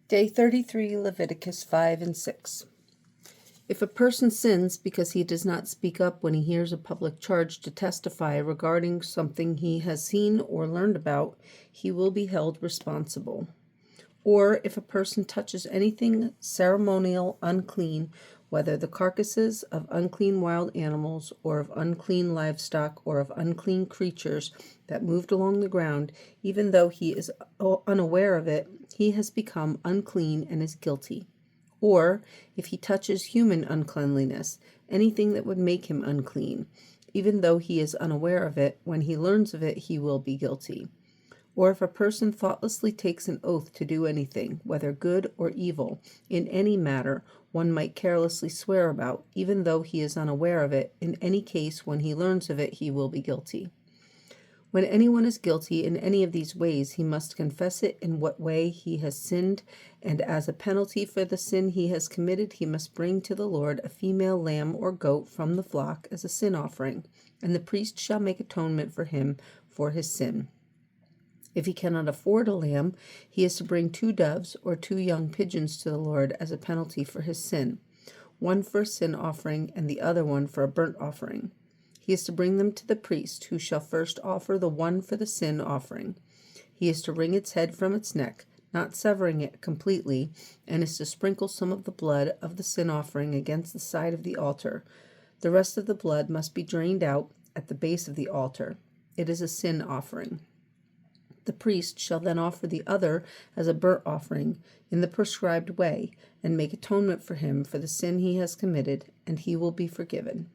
Day 33, Leviticus 5 and 6. If a person sins because he does not speak up when he hears a public charge to testify regarding something he has seen or learned about, he will be held responsible. Or if a person touches anything ceremonial unclean, whether the carcasses of unclean wild animals or of unclean livestock or of unclean creatures that moved along the ground, even though he is unaware of it, he has become unclean and is guilty. Or if he touches human uncleanliness, anything that would make him unclean, even though he is unaware of it, when he learns of it, he will be guilty. Or if a person thoughtlessly takes an oath to do anything, whether good or evil, in any matter one might carelessly swear about, even though he is unaware of it, in any case when he learns of it, he will be guilty. When anyone is guilty in any of these ways, he must confess it in what way he has sinned, and as a penalty for the sin he has committed, he must bring to the Lord a female lamb or goat from the flock as a sin offering, and the priest shall make atonement for him for his sin. If he cannot afford a lamb, he is to bring 2 doves or 2 young pigeons to the Lord as a penalty for his sin, one for a sin offering and the other one for a burnt offering. He is to bring them to the priest, who shall first offer the one for the sin offering. He is to wring its head from its neck, not severing it completely, and is to sprinkle some of the blood of the sin offering against the side of the altar. The rest of the blood must be drained out at the base of the altar. It is a sin offering. The priest shall then offer the other as a burnt offering in the prescribed way, and make atonement for him for the sin he has committed, and he will be forgiven.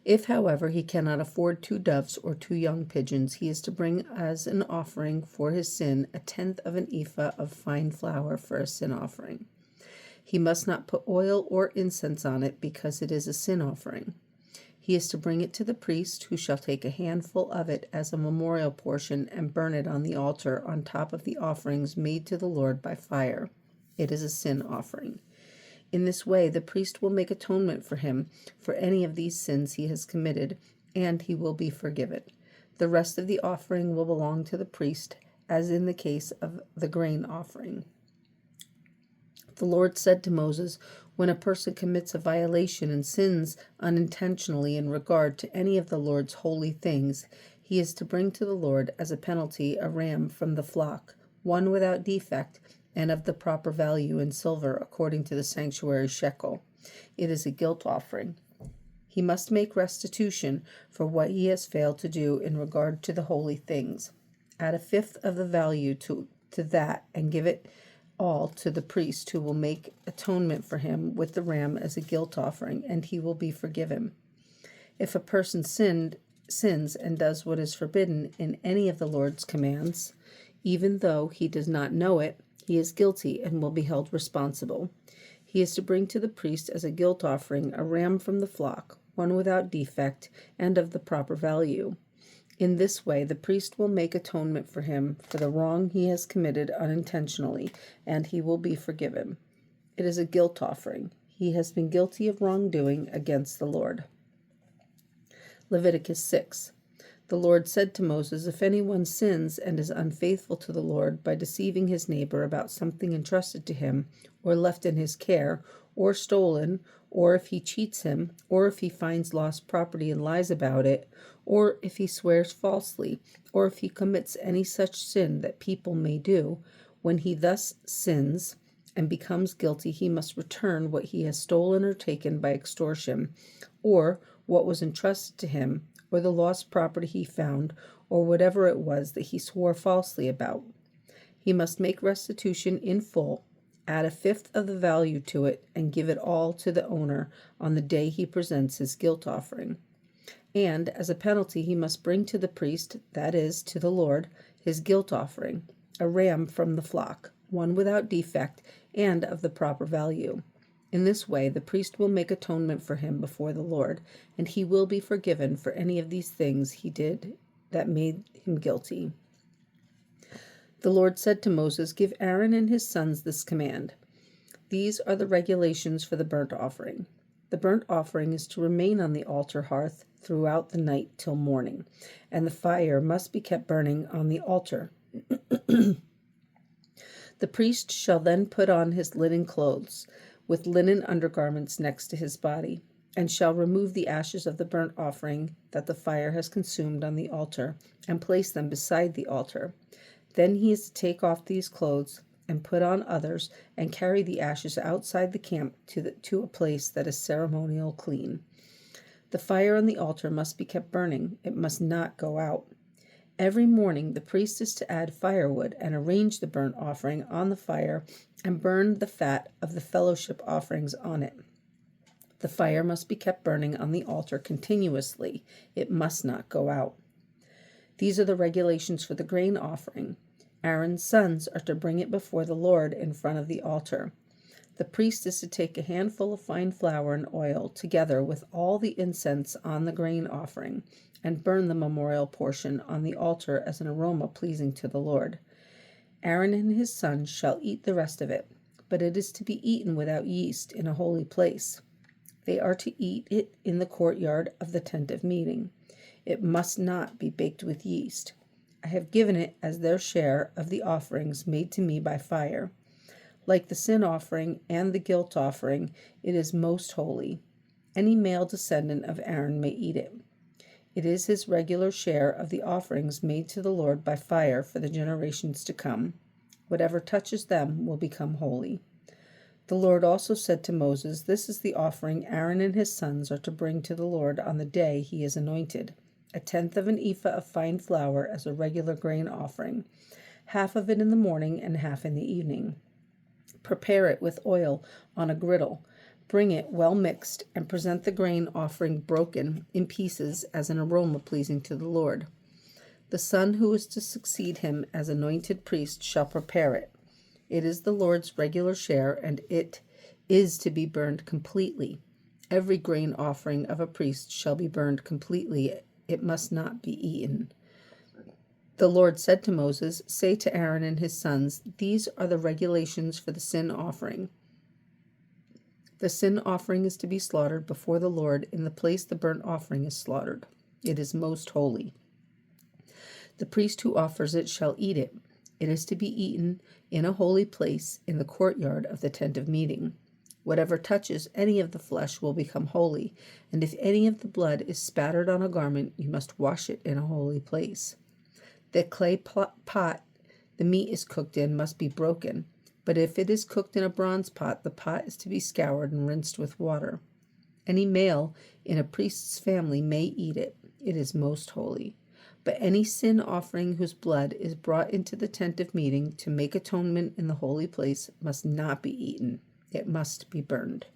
If, however, he cannot afford 2 doves or 2 young pigeons, he is to bring as an offering for his sin 1/10 of an ephah of fine flour for a sin offering. He must not put oil or incense on it, because it is a sin offering. He is to bring it to the priest, who shall take a handful of it as a memorial portion and burn it on the altar on top of the offerings made to the Lord by fire. It is a sin offering. In this way, the priest will make atonement for him for any of these sins he has committed, and he will be forgiven. The rest of the offering will belong to the priest, as in the case of the grain offering. The Lord said to Moses, when a person commits a violation and sins unintentionally in regard to any of the Lord's holy things, he is to bring to the Lord as a penalty a ram from the flock, one without defect, and of the proper value in silver according to the sanctuary shekel. It is a guilt offering. He must make restitution for what he has failed to do in regard to the holy things. Add 1/5 of the value to that and give it all to the priest, who will make atonement for him with the ram as a guilt offering, and he will be forgiven. If a person sins and does what is forbidden in any of the Lord's commands, even though he does not know it, he is guilty and will be held responsible. He is to bring to the priest as a guilt offering a ram from the flock, one without defect and of the proper value. In this way, the priest will make atonement for him for the wrong he has committed unintentionally, and he will be forgiven. It is a guilt offering. He has been guilty of wrongdoing against the Lord. Leviticus 6. The Lord said to Moses, if anyone sins and is unfaithful to the Lord by deceiving his neighbor about something entrusted to him, or left in his care, or stolen, or if he cheats him, or if he finds lost property and lies about it, or if he swears falsely, or if he commits any such sin that people may do, when he thus sins and becomes guilty, he must return what he has stolen or taken by extortion, or what was entrusted to him, or the lost property he found, or whatever it was that he swore falsely about. He must make restitution in full, add 1/5 of the value to it, and give it all to the owner on the day he presents his guilt offering. And as a penalty, he must bring to the priest, that is, to the Lord, his guilt offering, a ram from the flock, one without defect and of the proper value. In this way, the priest will make atonement for him before the Lord, and he will be forgiven for any of these things he did that made him guilty. The Lord said to Moses, give Aaron and his sons this command. These are the regulations for the burnt offering. The burnt offering is to remain on the altar hearth throughout the night till morning, and the fire must be kept burning on the altar. The priest shall then put on his linen clothes, with linen undergarments next to his body, and shall remove the ashes of the burnt offering that the fire has consumed on the altar, and place them beside the altar. Then he is to take off these clothes and put on others, and carry the ashes outside the camp to a place that is ceremonial clean. The fire on the altar must be kept burning. It must not go out. Every morning the priest is to add firewood and arrange the burnt offering on the fire and burn the fat of the fellowship offerings on it. The fire must be kept burning on the altar continuously. It must not go out. These are the regulations for the grain offering. Aaron's sons are to bring it before the Lord in front of the altar. The priest is to take a handful of fine flour and oil, together with all the incense on the grain offering, and burn the memorial portion on the altar as an aroma pleasing to the Lord. Aaron and his sons shall eat the rest of it, but it is to be eaten without yeast in a holy place. They are to eat it in the courtyard of the tent of meeting. It must not be baked with yeast. I have given it as their share of the offerings made to me by fire. Like the sin offering and the guilt offering, it is most holy. Any male descendant of Aaron may eat it. It is his regular share of the offerings made to the Lord by fire for the generations to come. Whatever touches them will become holy. The Lord also said to Moses, "This is the offering Aaron and his sons are to bring to the Lord on the day he is anointed: 1/10 of an ephah of fine flour as a regular grain offering, half of it in the morning and half in the evening. Prepare it with oil on a griddle. Bring it well mixed, and present the grain offering broken in pieces as an aroma pleasing to the Lord. The son who is to succeed him as anointed priest shall prepare it. It is the Lord's regular share, and it is to be burned completely. Every grain offering of a priest shall be burned completely. It must not be eaten." The Lord said to Moses, "Say to Aaron and his sons, these are the regulations for the sin offering. The sin offering is to be slaughtered before the Lord in the place the burnt offering is slaughtered. It is most holy. The priest who offers it shall eat it. It is to be eaten in a holy place in the courtyard of the tent of meeting. Whatever touches any of the flesh will become holy, and if any of the blood is spattered on a garment, you must wash it in a holy place. The clay pot the meat is cooked in must be broken, but if it is cooked in a bronze pot, the pot is to be scoured and rinsed with water. Any male in a priest's family may eat it. It is most holy. But any sin offering whose blood is brought into the tent of meeting to make atonement in the holy place must not be eaten. It must be burned."